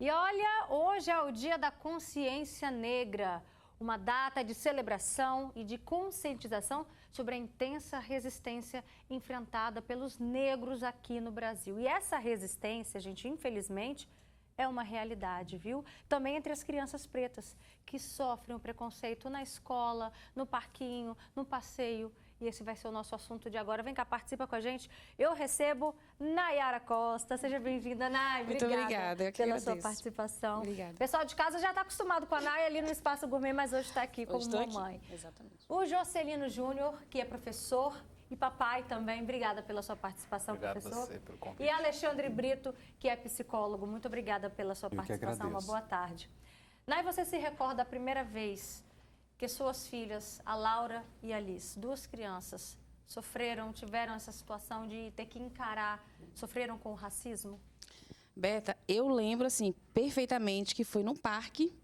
E olha, hoje é o Dia da Consciência Negra, uma data de celebração e de conscientização sobre a intensa resistência enfrentada pelos negros aqui no Brasil. E essa resistência, gente, infelizmente, é uma realidade, viu? Também entre as crianças pretas, que sofrem o preconceito na escola, no parquinho, no passeio. E esse vai ser o nosso assunto de agora. Vem cá, participa com a gente. Eu recebo Nayara Costa. Seja bem-vinda, Nay. Muito obrigada. Eu que pela agradeço. sua participação. Obrigada. O pessoal de casa já está acostumado com a Nay ali no Espaço Gourmet, mas hoje está aqui como mamãe. Aqui. Exatamente. O Jocelino Júnior, que é professor e papai também. Obrigada pela sua participação, Obrigado professor. Você pelo convite. E Alexandre Brito, que é psicólogo. Muito obrigada pela sua participação. Uma boa tarde. Nay, você se recorda a primeira vez que suas filhas, a Laura e a Liz, duas crianças, tiveram essa situação de ter que encarar, sofreram com o racismo? Beta, eu lembro, assim, perfeitamente que foi num parque.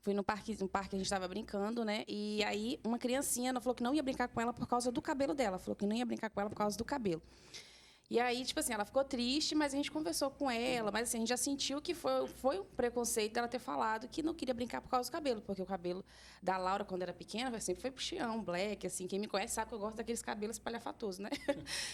Fui no parque, a gente estava brincando, né? E aí uma criancinha falou que não ia brincar com ela por causa do cabelo dela. Falou que não ia brincar com ela por causa do cabelo. E aí, tipo assim, ela ficou triste, mas a gente conversou com ela. Mas assim, a gente já sentiu que foi um preconceito dela ter falado que não queria brincar por causa do cabelo. Porque o cabelo da Laura, quando era pequena, sempre foi puxião, black, assim. Quem me conhece sabe que eu gosto daqueles cabelos espalhafatosos, né?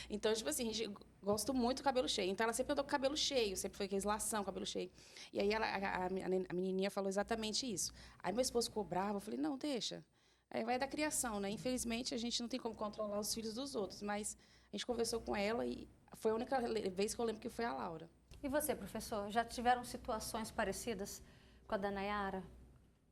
Então, tipo assim, a gente gosta muito do cabelo cheio. Então, ela sempre andou com cabelo cheio. Sempre foi aqueles lação, cabelo cheio. E aí, a menininha falou exatamente isso. Aí, meu esposo ficou bravo. Eu falei, não, deixa. Aí vai da criação, né? Infelizmente, a gente não tem como controlar os filhos dos outros. Mas a gente conversou com ela e foi a única vez que eu lembro que foi a Laura. E você, professor? Já tiveram situações parecidas com a da Nayara?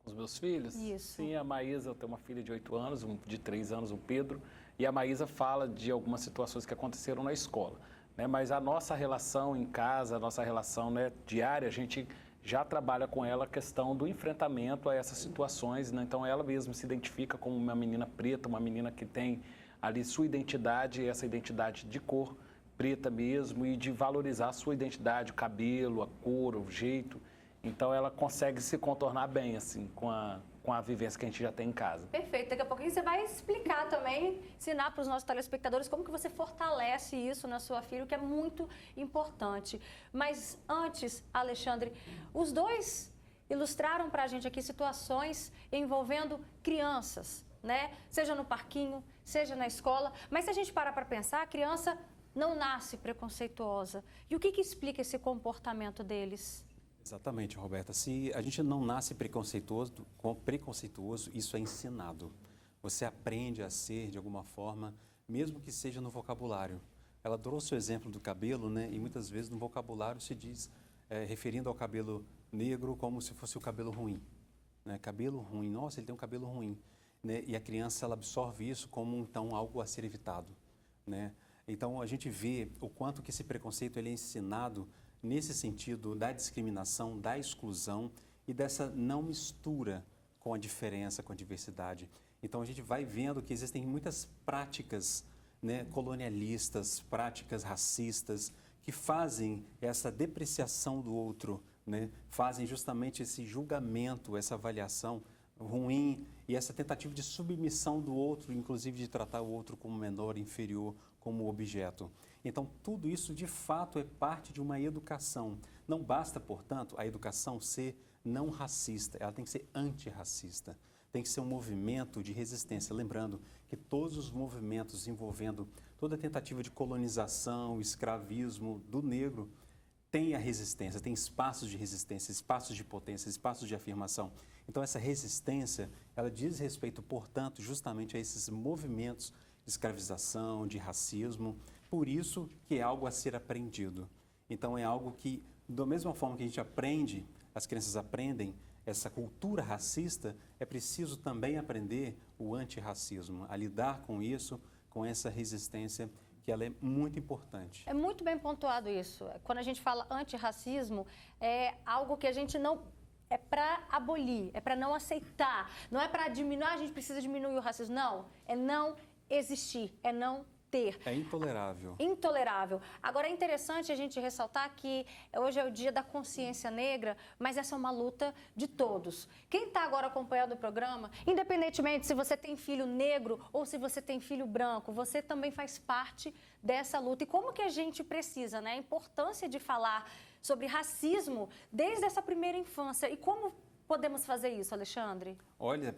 Com os meus filhos? Isso. Sim, a Maísa, eu tenho uma filha de 8 anos, um de 3 anos, o Pedro. E a Maísa fala de algumas situações que aconteceram na escola. Né? Mas a nossa relação em casa, a nossa relação, né, diária, a gente já trabalha com ela a questão do enfrentamento a essas situações. Né? Então, ela mesma se identifica como uma menina preta, uma menina que tem ali sua identidade, essa identidade de cor preta mesmo, e de valorizar a sua identidade, o cabelo, a cor, o jeito. Então, ela consegue se contornar bem, assim, com a vivência que a gente já tem em casa. Perfeito. Daqui a pouquinho você vai explicar também, ensinar para os nossos telespectadores como que você fortalece isso na sua filha, o que é muito importante. Mas antes, Alexandre, os dois ilustraram para a gente aqui situações envolvendo crianças, né? Seja no parquinho, seja na escola. Mas se a gente parar para pensar, a criança não nasce preconceituosa. E o que explica esse comportamento deles? Exatamente, Roberta. Se a gente não nasce preconceituoso, isso é ensinado. Você aprende a ser de alguma forma, mesmo que seja no vocabulário. Ela trouxe o exemplo do cabelo, né? E muitas vezes no vocabulário se diz, referindo ao cabelo negro, como se fosse o cabelo ruim. Né? Cabelo ruim, nossa, ele tem um cabelo ruim. Né? E a criança ela absorve isso como então algo a ser evitado. Né? Então a gente vê o quanto que esse preconceito ele é ensinado nesse sentido da discriminação, da exclusão e dessa não mistura com a diferença, com a diversidade. Então a gente vai vendo que existem muitas práticas, né, colonialistas, práticas racistas, que fazem essa depreciação do outro, né, fazem justamente esse julgamento, essa avaliação ruim e essa tentativa de submissão do outro, inclusive de tratar o outro como menor, inferior, como objeto. Então, tudo isso, de fato, é parte de uma educação. Não basta, portanto, a educação ser não racista, ela tem que ser antirracista. Tem que ser um movimento de resistência. Lembrando que todos os movimentos envolvendo toda a tentativa de colonização, escravismo do negro, tem a resistência, tem espaços de resistência, espaços de potência, espaços de afirmação. Então, essa resistência, ela diz respeito, portanto, justamente a esses movimentos de escravização, de racismo. Por isso que é algo a ser aprendido. Então, é algo que, da mesma forma que a gente aprende, as crianças aprendem essa cultura racista, é preciso também aprender o antirracismo, a lidar com isso, com essa resistência, que ela é muito importante. É muito bem pontuado isso. Quando a gente fala antirracismo, é algo que a gente não... É para abolir, é para não aceitar. Não é para diminuir, a gente precisa diminuir o racismo. Não, é não existir, é não ter. É intolerável. Intolerável. Agora, é interessante a gente ressaltar que hoje é o Dia da Consciência Negra, mas essa é uma luta de todos. Quem está agora acompanhando o programa, independentemente se você tem filho negro ou se você tem filho branco, você também faz parte dessa luta. E como que a gente precisa, né? A importância de falar sobre racismo desde essa primeira infância. E como podemos fazer isso, Alexandre? Olha,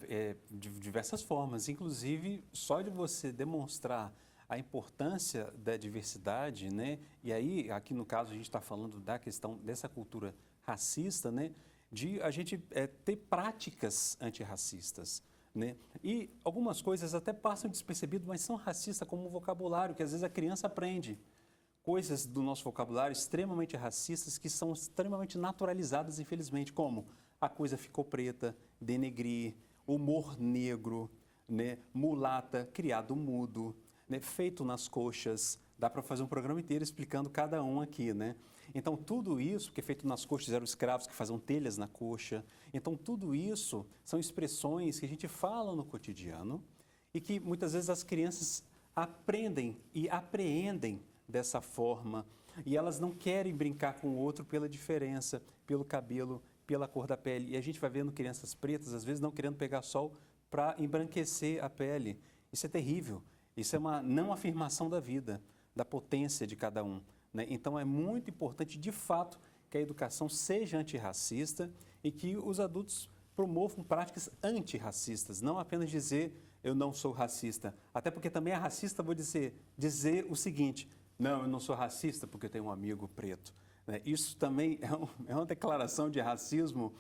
de diversas formas, inclusive só de você demonstrar a importância da diversidade, né? E aí, aqui no caso, a gente está falando da questão dessa cultura racista, né? De a gente ter práticas antirracistas, né? E algumas coisas até passam despercebido, mas são racistas, como o vocabulário, que às vezes a criança aprende. Coisas do nosso vocabulário extremamente racistas que são extremamente naturalizadas, infelizmente, como a coisa ficou preta, denegrir, humor negro, né? Mulata, criado mudo, né? Feito nas coxas. Dá para fazer um programa inteiro explicando cada um aqui, né? Então, tudo isso, que é feito nas coxas, eram escravos que faziam telhas na coxa. Então, tudo isso são expressões que a gente fala no cotidiano e que muitas vezes as crianças aprendem e apreendem dessa forma. E elas não querem brincar com o outro pela diferença, pelo cabelo, pela cor da pele. E a gente vai vendo crianças pretas, às vezes, não querendo pegar sol para embranquecer a pele. Isso é terrível. Isso é uma não afirmação da vida, da potência de cada um, né? Então, é muito importante, de fato, que a educação seja antirracista e que os adultos promovam práticas antirracistas, não apenas dizer eu não sou racista. Até porque também é racista, vou dizer o seguinte, não, eu não sou racista porque eu tenho um amigo preto, né? Isso também é uma declaração de racismo,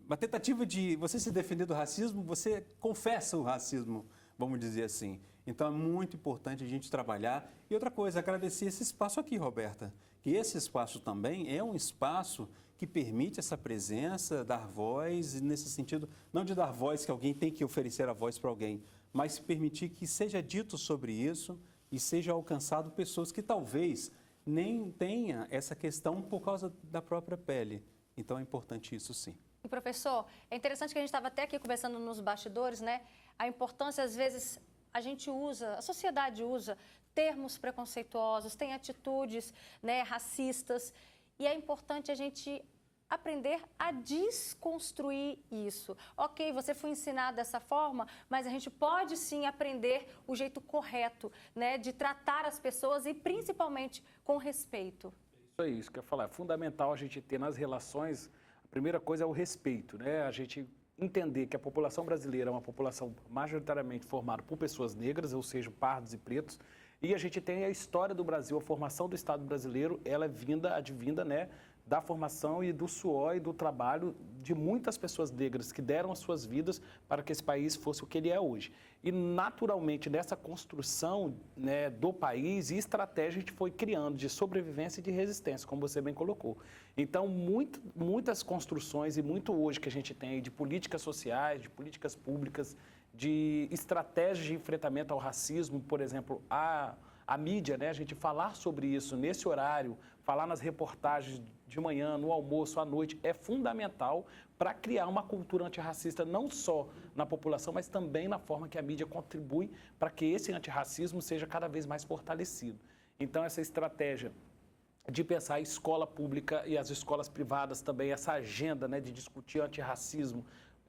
uma tentativa de você se defender do racismo, você confessa o racismo, vamos dizer assim. Então, é muito importante a gente trabalhar. E outra coisa, agradecer esse espaço aqui, Roberta, que esse espaço também é um espaço que permite essa presença, dar voz, nesse sentido, não de dar voz que alguém tem que oferecer a voz para alguém, mas permitir que seja dito sobre isso e seja alcançado pessoas que talvez nem tenham essa questão por causa da própria pele. Então, é importante isso sim. E, professor, é interessante que a gente estava até aqui conversando nos bastidores, né? A importância, às vezes, a gente usa, a sociedade usa termos preconceituosos, tem atitudes, né, racistas, e é importante a gente aprender a desconstruir isso. Ok, você foi ensinado dessa forma, mas a gente pode sim aprender o jeito correto, né, de tratar as pessoas e principalmente com respeito. Isso que eu ia falar. É fundamental a gente ter nas relações, a primeira coisa é o respeito, né? A gente entender que a população brasileira é uma população majoritariamente formada por pessoas negras, ou seja, pardos e pretos, e a gente tem a história do Brasil, a formação do Estado brasileiro, ela é advinda, né, da formação e do suor e do trabalho de muitas pessoas negras que deram as suas vidas para que esse país fosse o que ele é hoje. E, naturalmente, nessa construção, né, do país e estratégia, a gente foi criando de sobrevivência e de resistência, como você bem colocou. Então, muitas construções e muito hoje que a gente tem de políticas sociais, de políticas públicas, de estratégias de enfrentamento ao racismo, por exemplo, a mídia, né, a gente falar sobre isso nesse horário, falar nas reportagens de manhã, no almoço, à noite, é fundamental para criar uma cultura antirracista, não só na população, mas também na forma que a mídia contribui para que esse antirracismo seja cada vez mais fortalecido. Então, essa estratégia de pensar a escola pública e as escolas privadas também, essa agenda, né, de discutir antirracismo,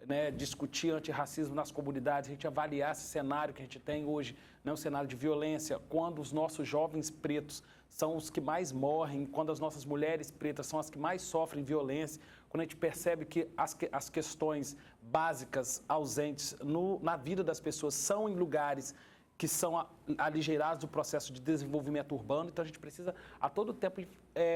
né, discutir antirracismo nas comunidades, a gente avaliar esse cenário que a gente tem hoje, né, um cenário de violência, quando os nossos jovens pretos são os que mais morrem, quando as nossas mulheres pretas são as que mais sofrem violência, quando a gente percebe que as questões básicas ausentes na vida das pessoas são em lugares que são aligerados do processo de desenvolvimento urbano, então a gente precisa a todo tempo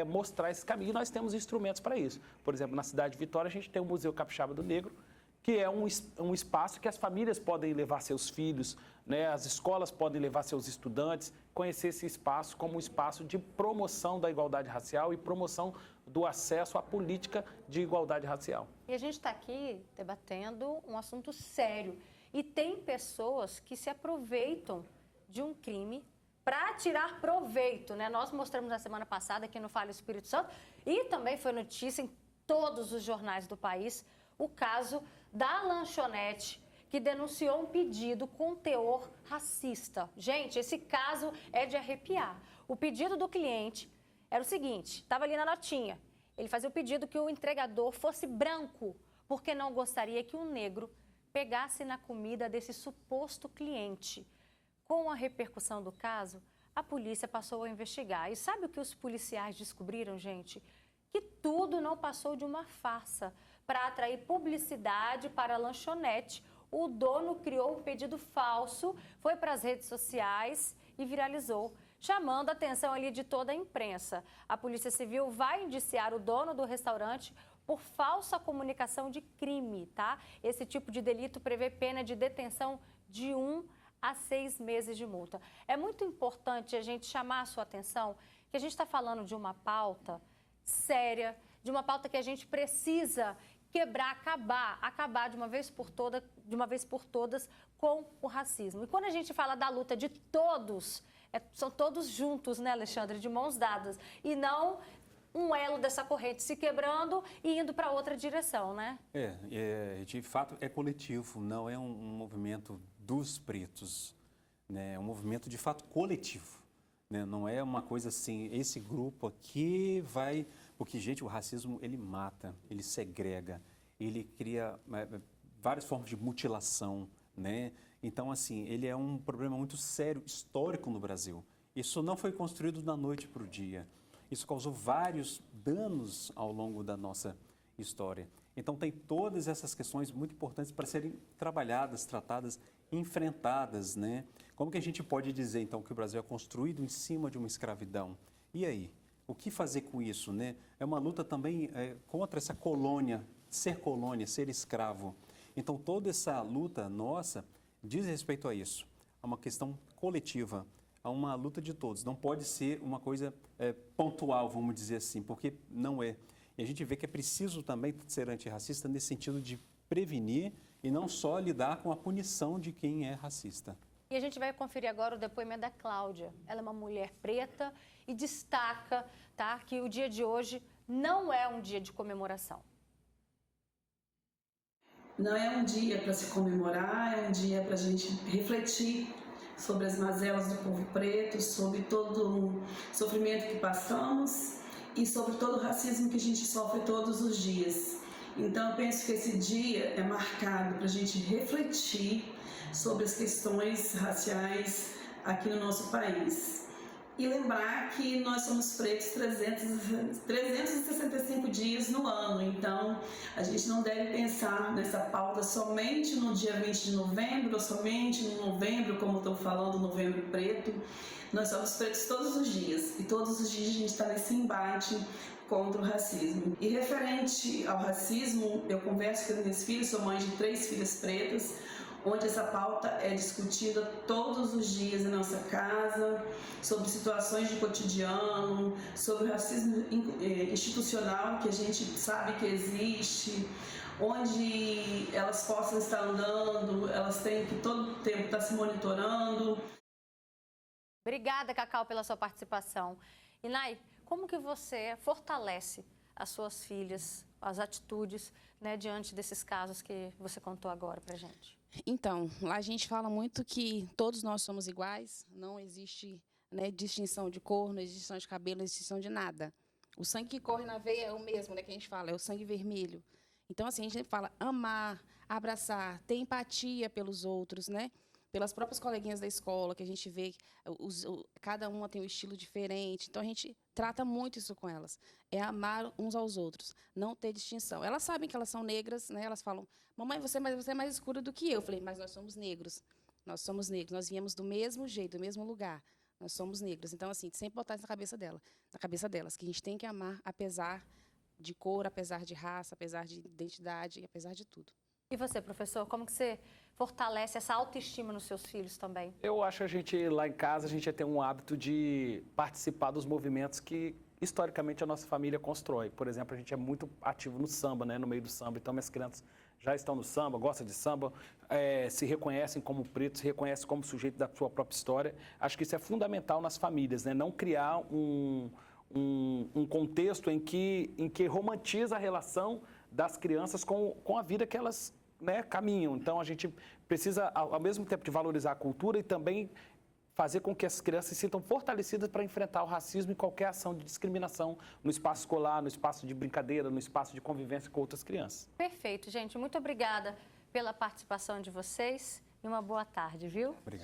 mostrar esse caminho e nós temos instrumentos para isso. Por exemplo, na cidade de Vitória a gente tem o Museu Capixaba do Negro, que é um espaço que as famílias podem levar seus filhos, né? As escolas podem levar seus estudantes, conhecer esse espaço como um espaço de promoção da igualdade racial e promoção do acesso à política de igualdade racial. E a gente está aqui debatendo um assunto sério. E tem pessoas que se aproveitam de um crime para tirar proveito, né? Nós mostramos na semana passada aqui no Fala Espírito Santo e também foi notícia em todos os jornais do país o caso da lanchonete que denunciou um pedido com teor racista. Gente, esse caso é de arrepiar. O pedido do cliente era o seguinte, estava ali na notinha. Ele fazia o pedido que o entregador fosse branco, porque não gostaria que um negro pegasse na comida desse suposto cliente. Com a repercussão do caso, a polícia passou a investigar. E sabe o que os policiais descobriram, gente? Que tudo não passou de uma farsa. Para atrair publicidade para a lanchonete, o dono criou um pedido falso, foi para as redes sociais e viralizou, chamando a atenção ali de toda a imprensa. A Polícia Civil vai indiciar o dono do restaurante por falsa comunicação de crime, tá? Esse tipo de delito prevê pena de detenção de 1 a 6 meses de multa. É muito importante a gente chamar a sua atenção que a gente está falando de uma pauta séria, de uma pauta que a gente precisa quebrar, acabar de uma vez por todas com o racismo. E quando a gente fala da luta de todos, são todos juntos, né, Alexandre, de mãos dadas, e não um elo dessa corrente se quebrando e indo para outra direção, né? De fato é coletivo, não é um movimento dos pretos, né? É um movimento de fato coletivo, né? Não é uma coisa assim, esse grupo aqui vai... Porque, gente, o racismo, ele mata, ele segrega, ele cria várias formas de mutilação, né? Então, assim, ele é um problema muito sério, histórico no Brasil. Isso não foi construído da noite para o dia. Isso causou vários danos ao longo da nossa história. Então, tem todas essas questões muito importantes para serem trabalhadas, tratadas, enfrentadas, né? Como que a gente pode dizer, então, que o Brasil é construído em cima de uma escravidão? E aí? O que fazer com isso, né? É uma luta também contra essa colônia, ser escravo. Então, toda essa luta nossa diz respeito a isso, a uma questão coletiva, a uma luta de todos. Não pode ser uma coisa pontual, vamos dizer assim, porque não é. E a gente vê que é preciso também ser antirracista nesse sentido de prevenir e não só lidar com a punição de quem é racista. E a gente vai conferir agora o depoimento da Cláudia. Ela é uma mulher preta e destaca, tá, que o dia de hoje não é um dia de comemoração. Não é um dia para se comemorar, é um dia para a gente refletir sobre as mazelas do povo preto, sobre todo o sofrimento que passamos e sobre todo o racismo que a gente sofre todos os dias. Então, eu penso que esse dia é marcado para a gente refletir sobre as questões raciais aqui no nosso país. E lembrar que nós somos pretos 365 dias no ano, então a gente não deve pensar nessa pauta somente no dia 20 de novembro, ou somente no novembro, como estão falando, novembro preto. Nós somos pretos todos os dias, e todos os dias a gente está nesse embate contra o racismo. E referente ao racismo, eu converso com as minhas filhas, sou mãe de 3 filhas pretas, onde essa pauta é discutida todos os dias em nossa casa, sobre situações de cotidiano, sobre o racismo institucional que a gente sabe que existe, onde elas possam estar andando, elas têm que todo tempo estar se monitorando. Obrigada, Cacau, pela sua participação. E, Nai, como que você fortalece as suas filhas, as atitudes, né, diante desses casos que você contou agora pra gente? Então, lá a gente fala muito que todos nós somos iguais, não existe, né, distinção de cor, não existe distinção de cabelo, não existe distinção de nada. O sangue que corre na veia é o mesmo, né, que a gente fala, é o sangue vermelho. Então, assim, a gente sempre fala amar, abraçar, ter empatia pelos outros, né? Pelas próprias coleguinhas da escola, que a gente vê, cada uma tem um estilo diferente. Então, a gente trata muito isso com elas. É amar uns aos outros, não ter distinção. Elas sabem que elas são negras, né? Elas falam, mamãe, você é mais escura do que eu. Eu falei, mas nós somos negros. Nós somos negros. Nós viemos do mesmo jeito, do mesmo lugar. Nós somos negros. Então, assim, sempre botar isso na cabeça delas, que a gente tem que amar, apesar de cor, apesar de raça, apesar de identidade, apesar de tudo. E você, professor, como que você fortalece essa autoestima nos seus filhos também? Eu acho que a gente, lá em casa, a gente tem um hábito de participar dos movimentos que, historicamente, a nossa família constrói. Por exemplo, a gente é muito ativo no samba, né, no meio do samba. Então, minhas crianças já estão no samba, gostam de samba, se reconhecem como pretos, se reconhecem como sujeito da sua própria história. Acho que isso é fundamental nas famílias, né? Não criar um contexto em que romantiza a relação das crianças com a vida que elas, né, caminham. Então, a gente precisa, ao mesmo tempo, de valorizar a cultura e também fazer com que as crianças se sintam fortalecidas para enfrentar o racismo e qualquer ação de discriminação no espaço escolar, no espaço de brincadeira, no espaço de convivência com outras crianças. Perfeito, gente. Muito obrigada pela participação de vocês e uma boa tarde, viu? Obrigado.